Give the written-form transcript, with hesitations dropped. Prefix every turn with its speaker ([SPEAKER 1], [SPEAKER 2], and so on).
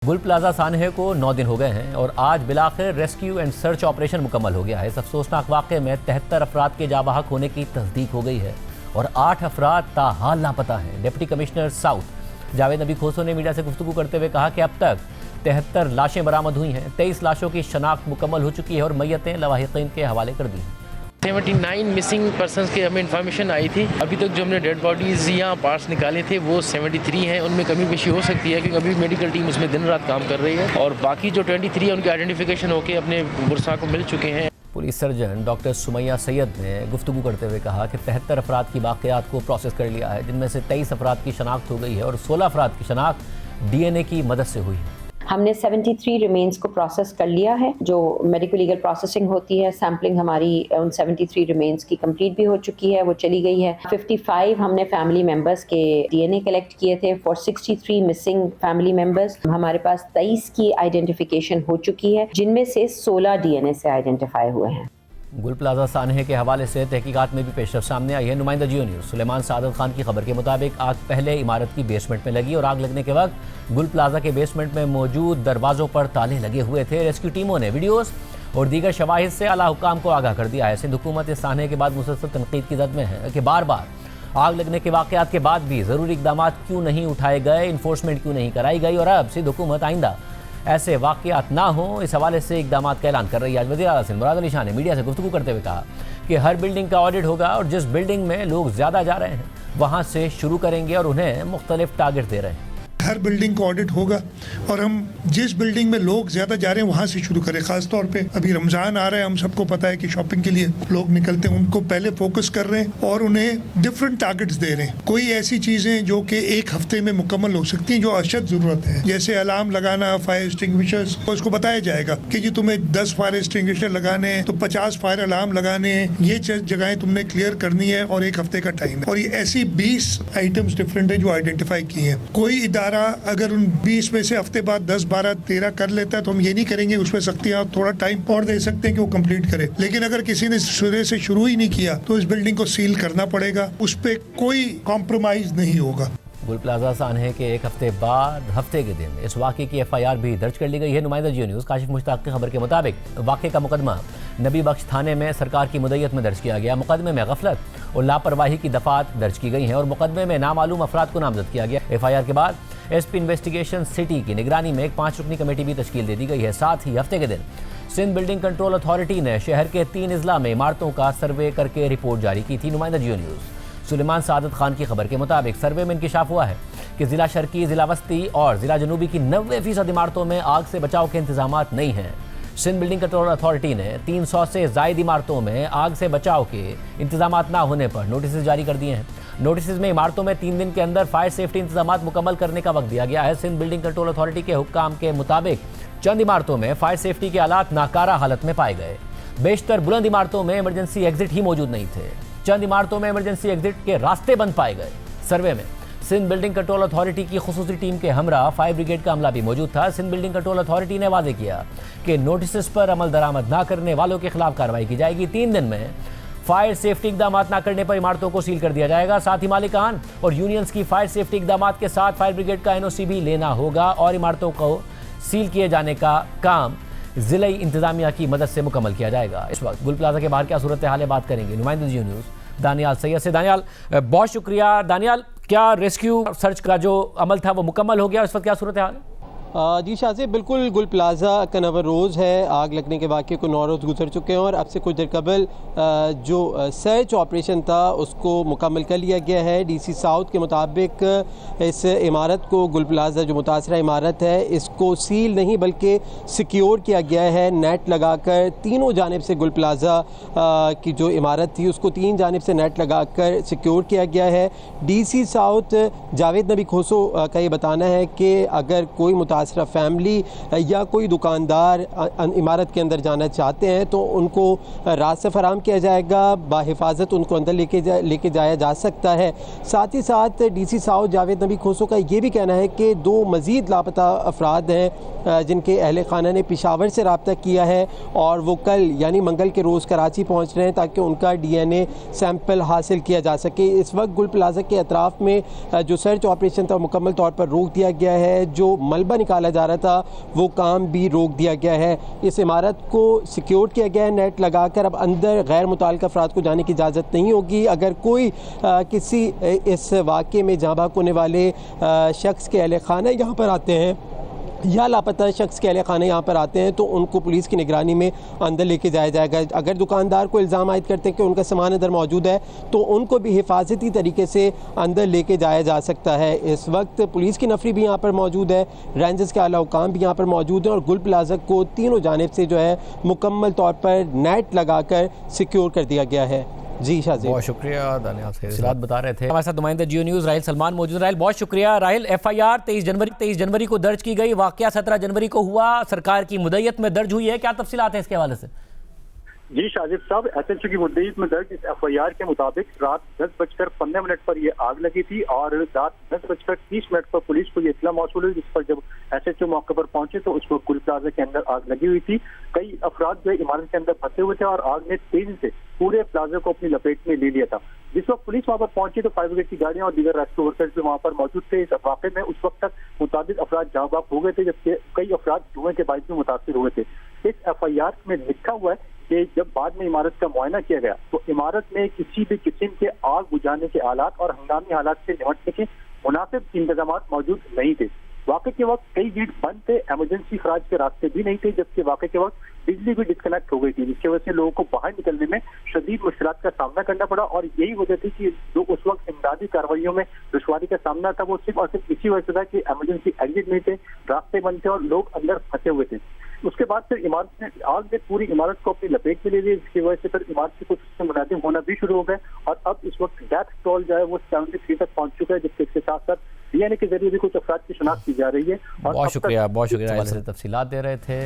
[SPEAKER 1] गुल प्लाजा सानहे को 9 दिन हो गए हैं और आज बिलाखिर रेस्क्यू एंड सर्च ऑपरेशन मुकम्मल हो गया है। इस अफसोसनाक वाक़े में 73 अफराद के जाबाहक होने की तस्दीक हो गई है और 8 अफराद ताहाल लापता हैं। डिप्टी कमिश्नर साउथ जावेद नबी खोसो ने मीडिया से गुफ्तगू करते हुए कहा कि अब तक 73 लाशें बरामद हुई हैं, 23 लाशों की शनाख्त मुकम्मल हो चुकी है और मैयतें लवाहिकीन के हवाले कर दी हैं।
[SPEAKER 2] 79 मिसिंग पर्सन्स की हमें इन्फॉर्मेशन आई थी। अभी तक जो हमने डेड बॉडीज़ या पार्ट्स निकाले थे वो 73 हैं। उनमें कमी पेशी हो सकती है क्योंकि अभी मेडिकल टीम उसमें दिन रात काम कर रही है और बाकी जो 23 है उनकी आइडेंटिफिकेशन होकर अपने बुरसा को मिल चुके हैं।
[SPEAKER 1] Police surgeon doctor Sumaiya Syed ने गुफ्तगू करते हुए कहा कि 73 अफराद की वाक़यात को प्रोसेस कर लिया है, जिनमें से 23 अफराद की शनाख्त हो गई है और 16 अफराद की शनाख्त DNA की मदद से हुई है।
[SPEAKER 3] हमने 73 रिमेन्स को प्रोसेस कर लिया है। जो मेडिकल लीगल प्रोसेसिंग होती है, सैम्पलिंग हमारी उन 73 रिमेन्स की कंप्लीट भी हो चुकी है, वो चली गई है। 55 हमने फैमिली मेंबर्स के DNA कलेक्ट किए थे फॉर 63 मिसिंग फैमिली मेंबर्स। हमारे पास 23 की आइडेंटिफिकेशन हो चुकी है, जिनमें से 16 DNA से आइडेंटिफाई हुए हैं।
[SPEAKER 1] गुल प्लाजा सानहे के हवाले से तहकीकात में भी पेशरफ सामने आई है। नुमाइंदा जियो न्यूज़ सुलेमान सादत खान की खबर के मुताबिक आग पहले इमारत की बेसमेंट में लगी और आग लगने के वक्त गुल प्लाजा के बेसमेंट में मौजूद दरवाज़ों पर ताले लगे हुए थे। रेस्क्यू टीमों ने वीडियोस और दीगर शवाहिद से आला हुक्काम को आगाह कर दिया है। सिंध हुकूमत इस सानहे के बाद मुसलसल तनकीद की जद में है कि बार बार आग लगने के वाक़यात के बाद भी ज़रूरी इक़दामात क्यों नहीं उठाए गए, इन्फोर्समेंट क्यों नहीं कराई गई और अब सिंध हुकूमत आइंदा ऐसे वाक़यात ना हो, इस हवाले से इक़दामात का ऐलान कर रही है। आज वज़ीर आला सिंध मुराद अली शाह ने मीडिया से गुफ्तगू करते हुए कहा कि हर बिल्डिंग का ऑडिट होगा और जिस बिल्डिंग में लोग ज़्यादा जा रहे हैं वहाँ से शुरू करेंगे और उन्हें मुख्तलिफ टारगेट दे रहे हैं।
[SPEAKER 4] हर बिल्डिंग का ऑडिट होगा और हम जिस बिल्डिंग में लोग ज़्यादा जा रहे हैं वहाँ से शुरू करें। ख़ास तौर पे अभी रमज़ान आ रहा है, हम सबको पता है कि शॉपिंग के लिए लोग निकलते हैं, उनको पहले फोकस कर रहे हैं और उन्हें डिफरेंट टारगेट्स दे रहे हैं। कोई ऐसी चीज़ें जो कि एक हफ्ते में मुकम्मल हो सकती हैं, जो अशद ज़रूरत है, जैसे अलार्म लगाना, फायर एक्सटिंग्विशर्स, तो उसको बताया जाएगा कि जी तुम्हें 10 फायर एक्सटिंग्विशर लगाने हैं तो 50 फायर अलार्म लगाने हैं, ये जगहें तुमने क्लियर करनी है और एक हफ्ते का टाइम है। और ये ऐसी 20 आइटम्स डिफरेंट है जो आइडेंटिफाई किए हैं। कोई इदारा अगर उन 20 में से हफ्ते बाद 10, 12, 13 कर लेता है तो हम ये नहीं करेंगे, उसमें सख्तियां थोड़ा टाइम और दे सकते हैं कि वो कंप्लीट करे। लेकिन अगर किसी ने सिरे से शुरू ही नहीं किया तो इस बिल्डिंग को सील करना पड़ेगा, उस पर कोई कॉम्प्रोमाइज नहीं होगा।
[SPEAKER 1] गुल प्लाजा सानहे के एक हफ्ते बाद हफ्ते के दिन इस वाक़े की FIR भी दर्ज कर ली गई है। नुमाइंदा जियो न्यूज़ काशिफ मुश्ताक की खबर के मुताबिक वाक़े का मुकदमा नबी बख्श थाने में सरकार की मुद्दत में दर्ज किया गया। मुकदमे में गफलत और लापरवाही की दफ़ात दर्ज की गई हैं और मुकदमे में नामालूम अफराद को नामजद किया गया। FIR के बाद SP इन्वेस्टिगेशन सिटी की निगरानी में एक 5 रुकनी कमेटी भी तश्कील दे दी गई है। साथ ही हफ्ते के दिन सिंध बिल्डिंग कंट्रोल अथॉरिटी ने शहर के 3 अजला में इमारतों का सर्वे करके रिपोर्ट जारी की थी। नुमाइंदा जियो न्यूज़ सुलेमान सादत खान की खबर के मुताबिक सर्वे में इंकिशाफ हुआ है कि ज़िला शर्की, ज़िला वस्ती और ज़िला जनूबी की 90% इमारतों में आग से बचाव के इंतजामात नहीं हैं। सिंध बिल्डिंग कंट्रोल अथॉरिटी ने 300 से ज़ायद इमारतों में आग से बचाव के इंतजामात ना होने पर नोटिस जारी कर दिए हैं। नोटिस में इमारतों में 3 दिन के अंदर फायर सेफ्टी इंतजामात मुकम्मल करने का वक्त दिया गया है। सिंध बिल्डिंग कंट्रोल अथॉरिटी के हुक्काम के मुताबिक चंद इमारतों में फायर सेफ्टी के आलात नाकारा हालत में पाए गए। बेशतर बुलंद इमारतों में इमरजेंसी एग्जिट ही मौजूद नहीं थे। चंद इमारतों में इमरजेंसी एग्जिट के रास्ते बंद पाए गए। सर्वे में सिंध बिल्डिंग कंट्रोल अथॉरिटी की खुसूसी टीम के हमरा फायर ब्रिगेड का अमला भी मौजूद था। सिंध बिल्डिंग कंट्रोल अथॉरिटी ने वादे किया कि नोटिस पर अमल दरामद न करने वालों के खिलाफ कार्रवाई की जाएगी। 3 दिन में फायर सेफ्टी इकदाम न करने पर इमारतों को सील कर दिया जाएगा। साथ ही मालिकान और यूनियंस की फायर सेफ्टी इकदाम के साथ फायर ब्रिगेड का NOC भी लेना होगा और इमारतों को सील किए जाने का काम ज़िले इंतजामिया की मदद से मुकम्मल किया जाएगा। इस वक्त गुल प्लाजा के बाहर क्या सूरत हाल है बात करेंगे नुमाइंदा जियो न्यूज़ दानियाल सैयद से। दानियाल, बहुत शुक्रिया। दानियाल, क्या रेस्क्यू सर्च का जो अमल था वो मुकम्मल हो गया? इस वक्त क्या सूरत हाल है?
[SPEAKER 5] जी शाज़े, बिल्कुल गुल प्लाजा का नवर रोज़ है। आग लगने के वाक़े को 9 रोज़ गुजर चुके हैं और अब से कुछ देर कबल जो सर्च ऑपरेशन था उसको मुकम्मल कर लिया गया है। DC साउथ के मुताबिक इस इमारत को, गुल प्लाजा जो मुतासरा इमारत है, इसको सील नहीं बल्कि सिक्योर किया गया है नेट लगाकर। तीनों जानिब से गुल प्लाजा की जो इमारत थी उसको 3 जानिब से नेट लगाकर सिक्योर किया गया है। DC साउथ जावेद नबी खोसो का ये बताना है कि अगर कोई मुतासरा फैमिली या कोई दुकानदार इमारत के अंदर जाना चाहते हैं तो उनको रास्ता फराम किया जाएगा, बाहिफाजत उनको अंदर लेके जाया जा सकता है। साथ ही साथ DC साउथ जावेद नबी खोसो का ये भी कहना है कि 2 मज़ीद लापता अफराद हैं जिनके अहले खाना ने पेशावर से रब्ता किया है और वो कल यानी मंगल के रोज़ कराची पहुँच रहे हैं ताकि उनका DNA सैंपल हासिल किया जा सके। इस वक्त गुल प्लाजा के अतराफ़ में जो सर्च ऑपरेशन था मुकम्मल तौर पर रोक दिया गया है। जो मलबा निकाला जा रहा था वो काम भी रोक दिया गया है। इस इमारत को सिक्योर किया गया है नेट लगाकर। अब अंदर गैर मुताल्लिक़ अफराद को जाने की इजाज़त नहीं होगी। अगर कोई किसी इस वाक़े में जाँ बहक होने वाले शख्स के अहले खाना यहाँ पर आते हैं या लापता शख्स के अहले खाने यहाँ पर आते हैं तो उनको पुलिस की निगरानी में अंदर लेके जाया जाएगा। अगर दुकानदार को इल्ज़ाम आयद करते हैं कि उनका सामान अंदर मौजूद है तो उनको भी हिफाजती तरीके से अंदर लेके जाया जा सकता है। इस वक्त पुलिस की नफरी भी यहाँ पर मौजूद है, रेंजर्स के आला हुकाम भी यहाँ पर मौजूद हैं और गुल प्लाजा को तीनों जानिब से जो है मुकम्मल तौर पर नेट लगाकर सिक्योर कर दिया गया है। जी शाज़ेब,
[SPEAKER 1] बहुत शुक्रिया दानियाल से बता रहे थे। हमारे साथ नुमाइंदा जियो न्यूज़ राहिल सलमान मौजूद। राहिल बहुत शुक्रिया। राहिल, FIR 23 जनवरी को दर्ज की गई, वाक़या 17 जनवरी को हुआ, सरकार की मुद्दत में दर्ज हुई है, क्या तफसीलात हैं इसके हवाले से?
[SPEAKER 6] जी शाजिब साहब, SHO की मुद्दत में दर्ज इस FIR के मुताबिक रात 10:15 पर ये आग लगी थी और रात 10:30 पर पुलिस को ये इत्तला मौसूल हुई, जिस पर जब SHO मौके पर पहुंचे तो उस वक्त गुल प्लाजा के अंदर आग लगी हुई थी। कई अफराद जो इमारत के अंदर फंसे हुए थे और आग ने तेजी से पूरे प्लाजा को अपनी लपेट में ले लिया था। जिस वक्त पुलिस वहां पर पहुंची तो फायर ब्रिगेड की गाड़ियां और दीगर रेस्क्यू वर्कर्स भी वहां पर मौजूद थे। इस वाक़े में उस वक्त तक मुताबिक अफराद जाँ बहक हो गए थे, जबकि कई अफराद धुएं के बाइस में मुतासर हुए थे। इस FIR में लिखा हुआ है कि जब बाद में इमारत का मुआयना किया गया तो इमारत में किसी भी किस्म के आग बुझाने के आलात और हंगामी हालात से निपटने के मुनासिब इंतजाम मौजूद नहीं थे। वाक़े के वक्त कई गेट बंद थे, इमरजेंसी खराज के रास्ते भी नहीं थे, जबकि वाक़े के वक्त बिजली भी डिस्कनेक्ट हो गई थी, जिसकी वजह से लोगों को बाहर निकलने में शदीद मुश्किलात का सामना करना पड़ा। और यही वजह थी कि जो उस वक्त इमदादी कार्रवाइयों में दुश्वारी का सामना था वो सिर्फ और सिर्फ इसी वजह से था कि इमरजेंसी एग्जिट नहीं थे, रास्ते बंद थे और लोग अंदर फंसे हुए थे। उसके बाद फिर आग ने पूरी इमारत को अपनी लपेट में ले ली, जिसकी वजह से फिर इमारत के कुछ हिस्से मुनादिम होना भी शुरू हो गए और अब इस वक्त डेथ टोल जो है वो 73 तक पहुंच चुका है, जिसके साथ साथ DNA के जरिए भी कुछ अफराद की शनाख्त की जा रही है। और
[SPEAKER 1] बहुत शुक्रिया तफसीलात दे रहे थे।